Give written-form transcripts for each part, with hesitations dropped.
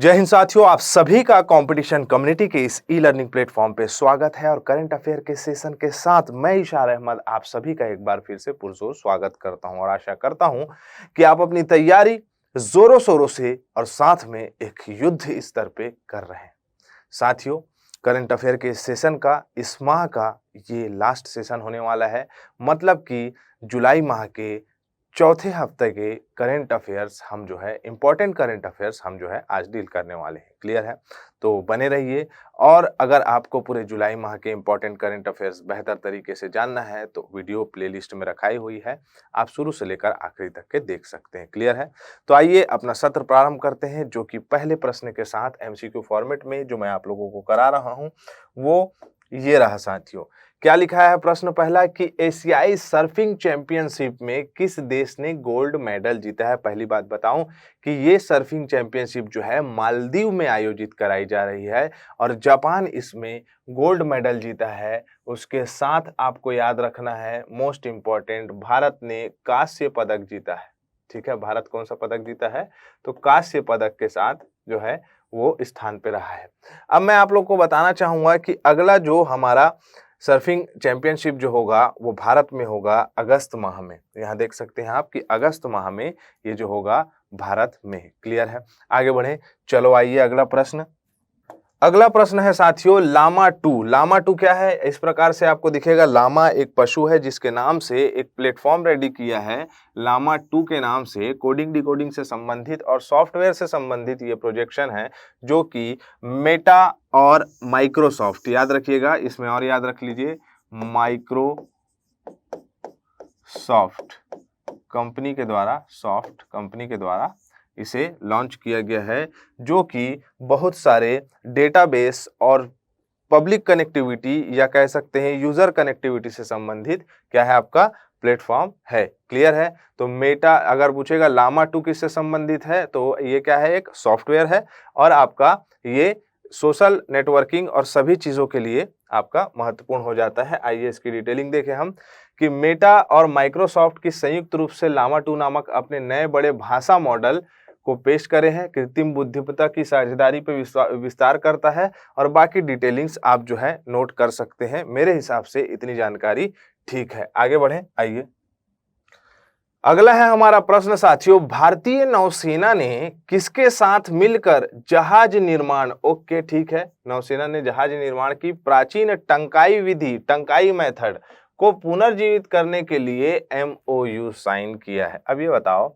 जय हिंद साथियों, आप सभी का कंपटीशन कम्युनिटी के इस ई लर्निंग प्लेटफॉर्म पे स्वागत है और करंट अफेयर के सेशन के साथ मैं इशार अहमद आप सभी का एक बार फिर से पुरजोर स्वागत करता हूं और आशा करता हूं कि आप अपनी तैयारी जोरों शोरों से और साथ में एक युद्ध स्तर पे कर रहे हैं। साथियों, करंट अफेयर के इस सेशन का इस माह का ये लास्ट सेशन होने वाला है, मतलब कि जुलाई माह के चौथे हफ्ते के करंट अफेयर्स हम जो है इंपॉर्टेंट करंट अफेयर्स हम जो है आज डील करने वाले हैं। क्लियर है? तो बने रहिए। और अगर आपको पूरे जुलाई माह के इंपॉर्टेंट करंट अफेयर्स बेहतर तरीके से जानना है तो वीडियो प्लेलिस्ट में रखाई हुई है, आप शुरू से लेकर आखिरी तक के देख सकते हैं। क्लियर है? तो आइए अपना सत्र प्रारंभ करते हैं, जो कि पहले प्रश्न के साथ एमसीक्यू फॉर्मेट में जो मैं आप लोगों को करा रहा हूं वो ये रहा। साथियों, क्या लिखा है प्रश्न पहला कि एशियाई सर्फिंग चैंपियनशिप में किस देश ने गोल्ड मेडल जीता है। पहली बात बताऊं कि ये सर्फिंग चैंपियनशिप जो है मालदीव में आयोजित कराई जा रही है और जापान इसमें गोल्ड मेडल जीता है। उसके साथ आपको याद रखना है, मोस्ट इंपॉर्टेंट, भारत ने कांस्य पदक जीता है। ठीक है, भारत कौन सा पदक जीता है? तो कांस्य पदक के साथ जो है वो स्थान पे रहा है। अब मैं आप लोग को बताना चाहूंगा कि अगला जो हमारा सर्फिंग चैंपियनशिप जो होगा वो भारत में होगा अगस्त माह में। यहाँ देख सकते हैं आप कि अगस्त माह में ये जो होगा भारत में। क्लियर है? आगे बढ़े, चलो आइए अगला प्रश्न। अगला प्रश्न है साथियों लामा 2। लामा 2 क्या है? इस प्रकार से आपको दिखेगा। लामा एक पशु है जिसके नाम से एक प्लेटफॉर्म रेडी किया है। लामा 2 के नाम से कोडिंग डिकोडिंग से संबंधित और सॉफ्टवेयर से संबंधित ये प्रोजेक्शन है, जो कि मेटा और माइक्रोसॉफ्ट, याद रखिएगा इसमें और याद रख लीजिए, माइक्रोसॉफ्ट कंपनी के द्वारा इसे लॉन्च किया गया है, जो कि बहुत सारे डेटाबेस और पब्लिक कनेक्टिविटी या कह सकते हैं यूजर कनेक्टिविटी से संबंधित क्या है आपका प्लेटफॉर्म है। क्लियर है? तो मेटा अगर पूछेगा लामा 2 किससे संबंधित है तो ये क्या है, एक सॉफ्टवेयर है और आपका ये सोशल नेटवर्किंग और सभी चीजों के लिए आपका महत्वपूर्ण हो जाता है। आइए इसकी डिटेलिंग देखें हम कि मेटा और माइक्रोसॉफ्ट की संयुक्त रूप से लामा 2 नामक अपने नए बड़े भाषा मॉडल को पेश करे हैं। कृत्रिम बुद्धिमत्ता की साझेदारी पे विस्तार करता है और बाकी डिटेलिंग्स आप जो है नोट कर सकते हैं। मेरे हिसाब से इतनी जानकारी ठीक है। आगे बढ़े, आइए अगला है हमारा प्रश्न साथियों, भारतीय नौसेना ने किसके साथ मिलकर जहाज निर्माण, ओके ठीक है, नौसेना ने जहाज निर्माण की प्राचीन टंकाई विधि, टंकाई मेथड को पुनर्जीवित करने के लिए एमओयू साइन किया है। अब ये बताओ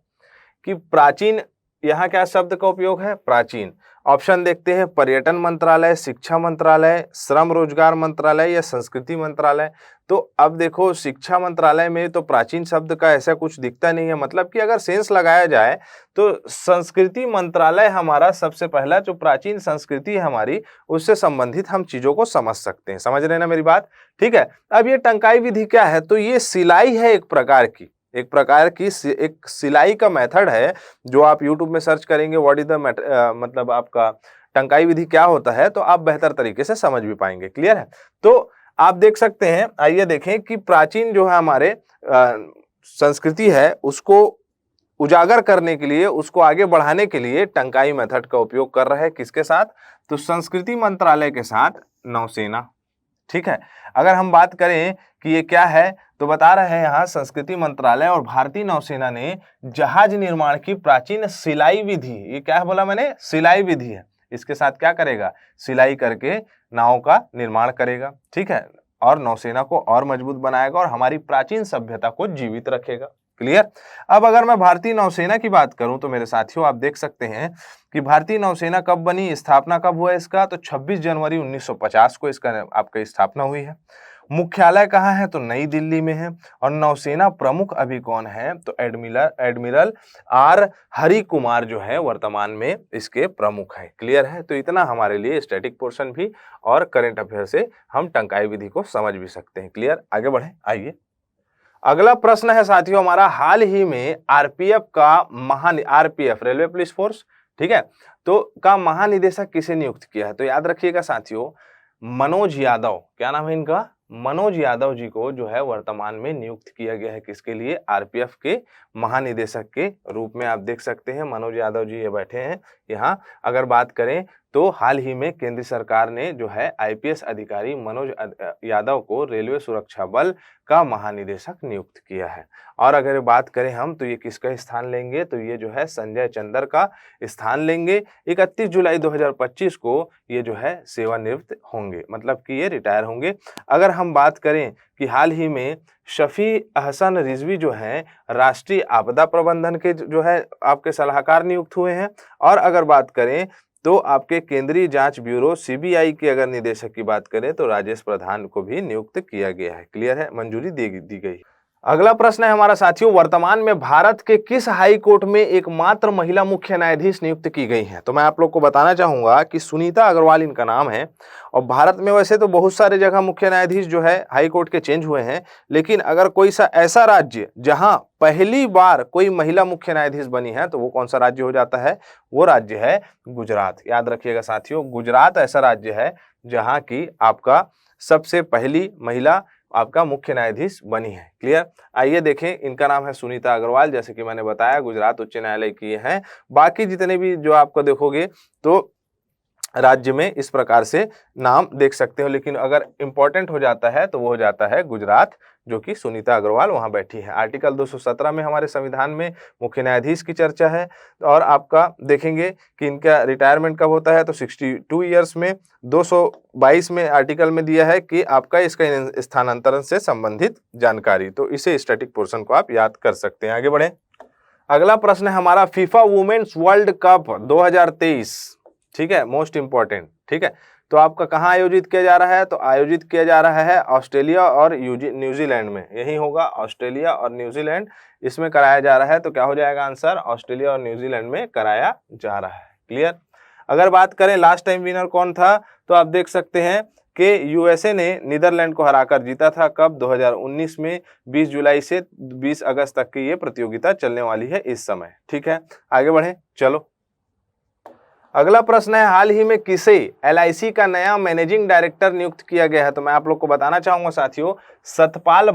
कि प्राचीन, यहाँ क्या शब्द का उपयोग है? प्राचीन। ऑप्शन देखते हैं, पर्यटन मंत्रालय, शिक्षा मंत्रालय, श्रम रोजगार मंत्रालय या संस्कृति मंत्रालय। तो अब देखो, शिक्षा मंत्रालय में तो प्राचीन शब्द का ऐसा कुछ दिखता नहीं है, मतलब कि अगर सेंस लगाया जाए तो संस्कृति मंत्रालय हमारा सबसे पहला जो प्राचीन संस्कृति है हमारी, उससे संबंधित हम चीजों को समझ सकते हैं। समझ रहे हैं ना मेरी बात? ठीक है। अब ये टंकाई विधि क्या है? तो ये सिलाई है, एक प्रकार की एक सिलाई का मेथड है, जो आप YouTube में सर्च करेंगे व्हाट इज द मतलब आपका टंकाई विधि क्या होता है, तो आप बेहतर तरीके से समझ भी पाएंगे। क्लियर है? तो आप देख सकते हैं, आइए देखें कि प्राचीन जो है हमारे संस्कृति है, उसको उजागर करने के लिए, उसको आगे बढ़ाने के लिए टंकाई मेथड का उपयोग कर रहा है। किसके साथ? तो संस्कृति मंत्रालय के साथ नौसेना। ठीक है। अगर हम बात करें कि ये क्या है, तो बता रहे हैं यहाँ संस्कृति मंत्रालय और भारतीय नौसेना ने जहाज निर्माण की प्राचीन सिलाई विधि, ये क्या है बोला मैंने? सिलाई विधि है। इसके साथ क्या करेगा? सिलाई करके नावों का निर्माण करेगा। ठीक है, और नौसेना को और मजबूत बनाएगा और हमारी प्राचीन सभ्यता को जीवित रखेगा। क्लियर? अब अगर मैं भारतीय नौसेना की बात करूं तो मेरे साथियों आप देख सकते हैं कि भारतीय नौसेना कब बनी, स्थापना कब हुआ इसका? तो 26 जनवरी 1950 को इसका आपका स्थापना हुई है। मुख्यालय कहाँ है? तो नई दिल्ली में है। और नौसेना प्रमुख अभी कौन है? तो एडमिरल आर हरि कुमार जो है वर्तमान में इसके प्रमुख है। क्लियर है? तो इतना हमारे लिए स्टैटिक पोर्शन भी और करंट अफेयर से हम टंकाई विधि को समझ भी सकते हैं। क्लियर? आगे बढ़े, आइए अगला प्रश्न है साथियों हमारा, हाल ही में आरपीएफ का आरपीएफ रेलवे पुलिस फोर्स, ठीक है, तो का महानिदेशक किसे नियुक्त किया है? तो याद रखिएगा साथियों, मनोज यादव, क्या नाम है इनका? मनोज यादव जी को जो है वर्तमान में नियुक्त किया गया है। किसके लिए? आरपीएफ के महानिदेशक के रूप में। आप देख सकते हैं मनोज यादव जी ये बैठे हैं यहाँ। अगर बात करें तो हाल ही में केंद्र सरकार ने जो है आईपीएस अधिकारी मनोज यादव को रेलवे सुरक्षा बल का महानिदेशक नियुक्त किया है। और अगर बात करें हम तो ये किसका स्थान लेंगे? तो ये जो है संजय चंदर का स्थान लेंगे। 31 जुलाई 2025 को ये जो है सेवानिवृत्त होंगे, मतलब कि ये रिटायर होंगे। अगर हम बात करें कि हाल ही में शफी अहसन रिजवी जो हैं राष्ट्रीय आपदा प्रबंधन के जो है आपके सलाहकार नियुक्त हुए हैं। और अगर बात करें तो आपके केंद्रीय जांच ब्यूरो सीबीआई के अगर निदेशक की बात करें तो राजेश प्रधान को भी नियुक्त किया गया है। क्लियर है? मंजूरी दी गई। अगला प्रश्न है हमारा साथियों, वर्तमान में भारत के किस हाई कोर्ट में एकमात्र महिला मुख्य न्यायाधीश नियुक्त की गई हैं? तो मैं आप लोग को बताना चाहूंगा कि सुनीता अग्रवाल इनका नाम है। और भारत में वैसे तो बहुत सारे जगह मुख्य न्यायाधीश जो है हाई कोर्ट के चेंज हुए हैं, लेकिन अगर कोई सा ऐसा राज्य जहां पहली बार कोई महिला मुख्य न्यायाधीश बनी है तो वो कौन सा राज्य हो जाता है? वो राज्य है गुजरात। याद रखिएगा साथियों, गुजरात ऐसा राज्य है जहां की आपका सबसे पहली महिला आपका मुख्य न्यायाधीश बनी है। क्लियर? आइए देखें, इनका नाम है सुनीता अग्रवाल, जैसे कि मैंने बताया गुजरात उच्च न्यायालय की हैं। बाकी जितने भी जो आपको देखोगे तो राज्य में इस प्रकार से नाम देख सकते हो, लेकिन अगर इंपॉर्टेंट हो जाता है तो वो हो जाता है गुजरात, जो कि सुनीता अग्रवाल वहां बैठी है। आर्टिकल 217 में हमारे संविधान में मुख्य न्यायाधीश की चर्चा है। और आपका देखेंगे कि इनका रिटायरमेंट कब होता है तो 62 ईयर्स में। 222 में आर्टिकल में दिया है कि आपका इसका स्थानांतरण से संबंधित जानकारी, तो इसे स्टैटिक पोर्शन को आप याद कर सकते हैं। आगे बढ़े। अगला प्रश्न है हमारा फीफा वुमेन्स वर्ल्ड कप 2023, ठीक है, मोस्ट इंपॉर्टेंट। ठीक है, तो आपका कहाँ आयोजित किया जा रहा है? तो आयोजित किया जा रहा है ऑस्ट्रेलिया और न्यूजीलैंड में। यही होगा, ऑस्ट्रेलिया और न्यूजीलैंड इसमें कराया जा रहा है। तो क्या हो जाएगा आंसर? ऑस्ट्रेलिया और न्यूजीलैंड में कराया जा रहा है। क्लियर? अगर बात करें लास्ट टाइम विनर कौन था, तो आप देख सकते हैं कि यूएसए ने नीदरलैंड को हराकर जीता था। कब? 2019 में। 20 जुलाई से 20 अगस्त तक की ये प्रतियोगिता चलने वाली है इस समय। ठीक है, आगे बढ़े। चलो, अगला प्रश्न है हाल ही में किसे एलआईसी का नया मैनेजिंग डायरेक्टर नियुक्त किया गया है? तो मैं आप लोग को बताना चाहूंगा साथियों, सतपाल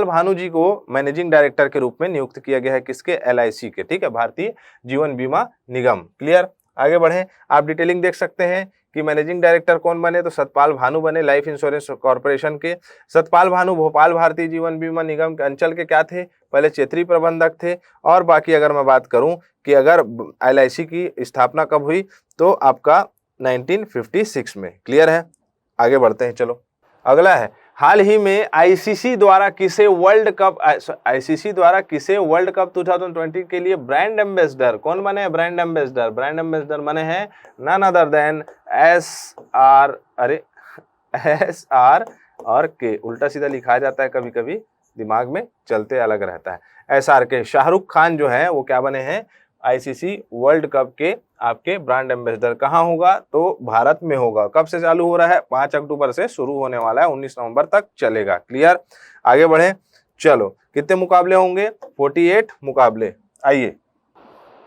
भानु जी को मैनेजिंग डायरेक्टर के रूप में नियुक्त किया गया है। किसके? एलआईसी के। ठीक है, भारतीय जीवन बीमा निगम। क्लियर? आगे बढ़े। आप डिटेलिंग देख सकते हैं कि मैनेजिंग डायरेक्टर कौन बने, तो सतपाल भानु बने लाइफ इंश्योरेंस कॉर्पोरेशन के। सतपाल भानु भोपाल भारतीय जीवन बीमा निगम के अंचल के क्या थे? पहले क्षेत्रीय प्रबंधक थे। और बाकी अगर मैं बात करूं कि अगर एलआईसी की स्थापना कब हुई, तो आपका 1956 में। क्लियर है? आगे बढ़ते हैं। चलो, अगला है हाल ही में आईसीसी द्वारा किसे वर्ल्ड कप 2020 के लिए ब्रांड एम्बेसडर कौन बने हैं? ब्रांड एम्बेसडर बने हैं नन अदर देन SR और के। उल्टा सीधा लिखा जाता है कभी कभी, दिमाग में चलते अलग रहता है। SR के शाहरुख खान जो है वो क्या बने हैं? आईसीसी वर्ल्ड कप के आपके ब्रांड एम्बेसडर। कहाँ होगा? तो भारत में होगा। कब से चालू हो रहा है? 5 अक्टूबर से शुरू होने वाला है, 19 नवंबर तक चलेगा। क्लियर? आगे बढ़े। चलो, कितने मुकाबले होंगे? 48 मुकाबले। आइए,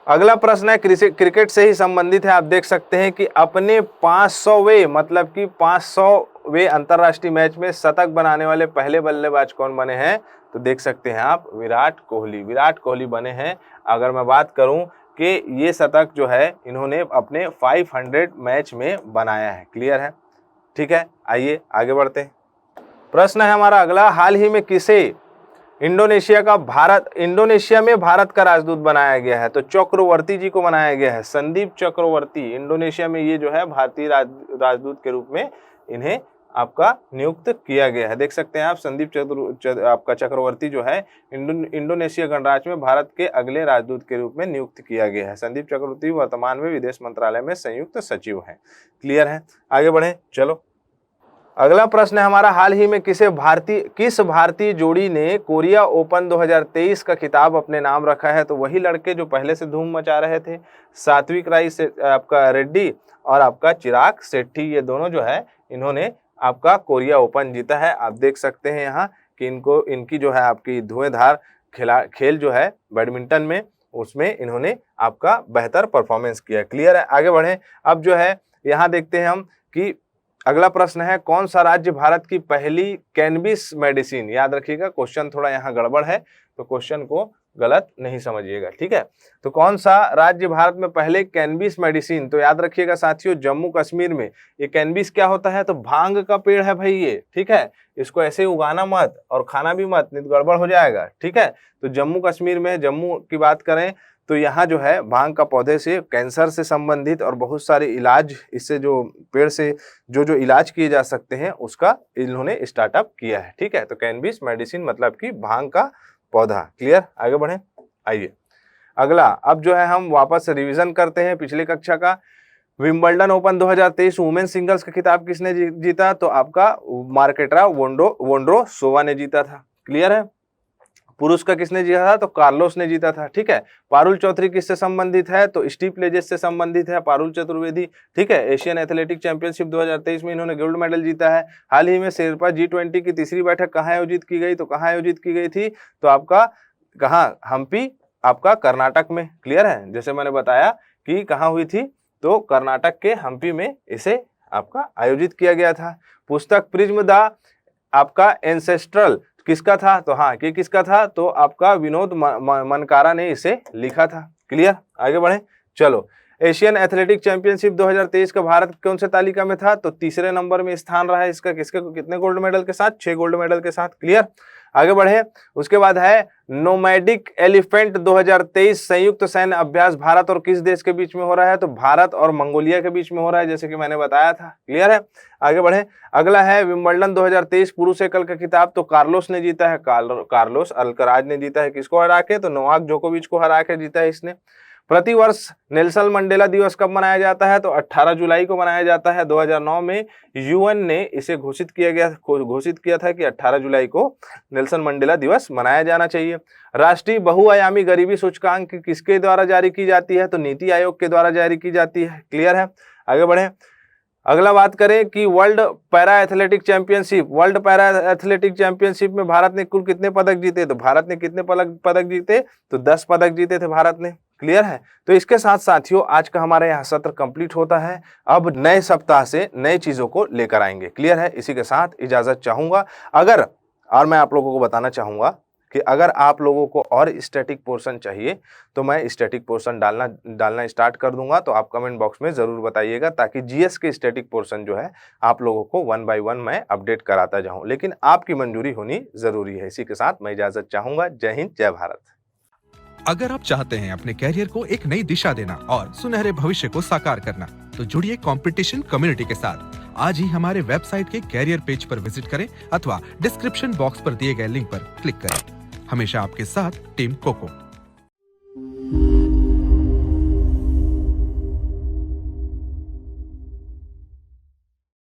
अगला प्रश्न है क्रिकेट से ही संबंधित है। आप देख सकते हैं कि अपने 500वें मतलब कि 500वें अंतरराष्ट्रीय मैच में शतक बनाने वाले पहले बल्लेबाज कौन बने हैं? तो देख सकते हैं आप, विराट कोहली बने हैं। अगर मैं बात करूं कि ये शतक जो है इन्होंने अपने 500 मैच में बनाया है। क्लियर है? ठीक है, आइए आगे बढ़ते हैं। प्रश्न है हमारा अगला, हाल ही में किसे इंडोनेशिया में भारत का राजदूत बनाया गया है? तो चक्रवर्ती जी को बनाया गया है, संदीप चक्रवर्ती। इंडोनेशिया में ये जो है भारतीय राजदूत के रूप में इन्हें आपका नियुक्त किया गया है। देख सकते हैं आप, संदीप आपका चक्रवर्ती जो है इंडोनेशिया गणराज्य में भारत के अगले राजदूत के रूप में नियुक्त किया गया है। संदीप चक्रवर्ती वर्तमान में विदेश मंत्रालय में संयुक्त सचिव हैं। क्लियर है? आगे बढ़े। चलो, अगला प्रश्न है हमारा, हाल ही में किस भारतीय जोड़ी ने कोरिया ओपन 2023 का खिताब अपने नाम रखा है? तो वही लड़के जो पहले से धूम मचा रहे थे, सात्विक राय से आपका रेड्डी और आपका चिराग शेट्टी। ये दोनों जो है इन्होंने आपका कोरिया ओपन जीता है। आप देख सकते हैं यहाँ कि इनकी जो है आपकी धुएंधार खेल जो है बैडमिंटन में, उसमें इन्होंने आपका बेहतर परफॉर्मेंस किया। क्लियर है? आगे बढ़े। अब जो है यहाँ देखते हैं हम कि अगला प्रश्न है, कौन सा राज्य भारत की पहली कैनबिस मेडिसिन, याद रखिएगा क्वेश्चन थोड़ा यहाँ गड़बड़ है तो क्वेश्चन को गलत नहीं समझिएगा, ठीक है। तो कौन सा राज्य भारत में पहले कैनबिस मेडिसिन, तो याद रखिएगा साथियों जम्मू कश्मीर में। ये कैनबिस क्या होता है, तो भांग का पेड़ है भाई ये, ठीक है। इसको ऐसे उगाना मत और खाना भी मत, नहीं तो गड़बड़ हो जाएगा, ठीक है। तो जम्मू कश्मीर में, जम्मू की बात करें तो यहाँ जो है भांग का पौधे से कैंसर से संबंधित और बहुत सारे इलाज, इससे जो पेड़ से जो इलाज किए जा सकते हैं उसका इन्होंने स्टार्टअप किया है, ठीक है। तो कैनबिस मेडिसिन मतलब कि भांग का पौधा। क्लियर, आगे बढ़े। आइए अगला, अब जो है हम वापस रिवीजन करते हैं पिछली कक्षा का। विंबलडन ओपन 2023 वुमेन सिंगल्स का खिताब किसने जीता, तो आपका मार्केटा वोंड्रोसोवा ने जीता था। क्लियर है। पुरुष का किसने जीता था, तो कार्लोस ने जीता था, ठीक है। पारुल चौधरी किससे संबंधित है, तो स्टीपलेजेस से संबंधित है, पारुल चतुर्वेदी, ठीक है। एशियन एथलेटिक चैंपियनशिप 2023 में इन्होंने गोल्ड मेडल जीता है। हाल ही में शेरपा G20 की तीसरी बैठक कहाँ आयोजित की गई, तो कहाँ आयोजित की गई थी, तो आपका कहाँ, हम्पी, आपका कर्नाटक में। क्लियर है, जैसे मैंने बताया कि कहाँ हुई थी, तो कर्नाटक के हम्पी में इसे आपका आयोजित किया गया था। पुस्तक प्रिज्म द आपका एंसेस्ट्रल किसका था, तो हाँ ये किसका था, तो आपका विनोद मनकारा ने इसे लिखा था। क्लियर, आगे बढ़े। चलो, एशियन एथलेटिक चैंपियनशिप 2023 का भारत कौन से तालिका में था, तो तीसरे नंबर में स्थान रहा है इसका, किसके कितने गोल्ड मेडल के साथ, 6 गोल्ड मेडल के साथ। क्लियर, आगे बढ़े। उसके बाद है नोमैडिक एलिफेंट 2023 संयुक्त सैन्य अभ्यास भारत और किस देश के बीच में हो रहा है, तो भारत और मंगोलिया के बीच में हो रहा है, जैसे कि मैंने बताया था। क्लियर है, आगे बढ़े। अगला है विंबलडन 2023 पुरुष एकल का खिताब, तो कार्लोस ने जीता है, कार्लोस अल्कराज ने जीता है। किसको हरा के, तो नोवाक जोकोविच को हरा के जीता है इसने। प्रतिवर्ष नेल्सन मंडेला दिवस कब मनाया जाता है, तो 18 जुलाई को मनाया जाता है। 2009 में यूएन ने इसे घोषित किया था कि 18 जुलाई को नेल्सन मंडेला दिवस मनाया जाना चाहिए। राष्ट्रीय बहुआयामी गरीबी सूचकांक किसके द्वारा जारी की जाती है, तो नीति आयोग के द्वारा जारी की जाती है। क्लियर है, आगे बढ़े। अगला बात करें कि वर्ल्ड पैरा एथलेटिक चैंपियनशिप में भारत ने कुल कितने पदक जीते, तो भारत ने कितने पदक जीते, तो 10 पदक जीते थे भारत ने। क्लियर है। तो इसके साथ साथियों आज का हमारा यहाँ सत्र कंप्लीट होता है। अब नए सप्ताह से नए चीजों को लेकर आएंगे। क्लियर है, इसी के साथ इजाजत चाहूंगा। और मैं आप लोगों को बताना चाहूंगा कि अगर आप लोगों को और स्टैटिक पोर्शन चाहिए तो मैं स्टैटिक पोर्शन डालना स्टार्ट कर दूंगा, तो आप कमेंट बॉक्स में जरूर बताइएगा, ताकि जीएस के स्टैटिक पोर्शन जो है आप लोगों को 1 बाय 1 मैं अपडेट कराता जाऊं, लेकिन आपकी मंजूरी होनी जरूरी है। इसी के साथ मैं इजाजत चाहूंगा। जय हिंद, जय भारत। अगर आप चाहते हैं अपने कैरियर को एक नई दिशा देना और सुनहरे भविष्य को साकार करना, तो जुड़िए कंपटीशन कम्युनिटी के साथ। आज ही हमारे वेबसाइट के कैरियर पेज पर विजिट करें अथवा डिस्क्रिप्शन बॉक्स पर दिए गए लिंक पर क्लिक करें। हमेशा आपके साथ टीम कोको।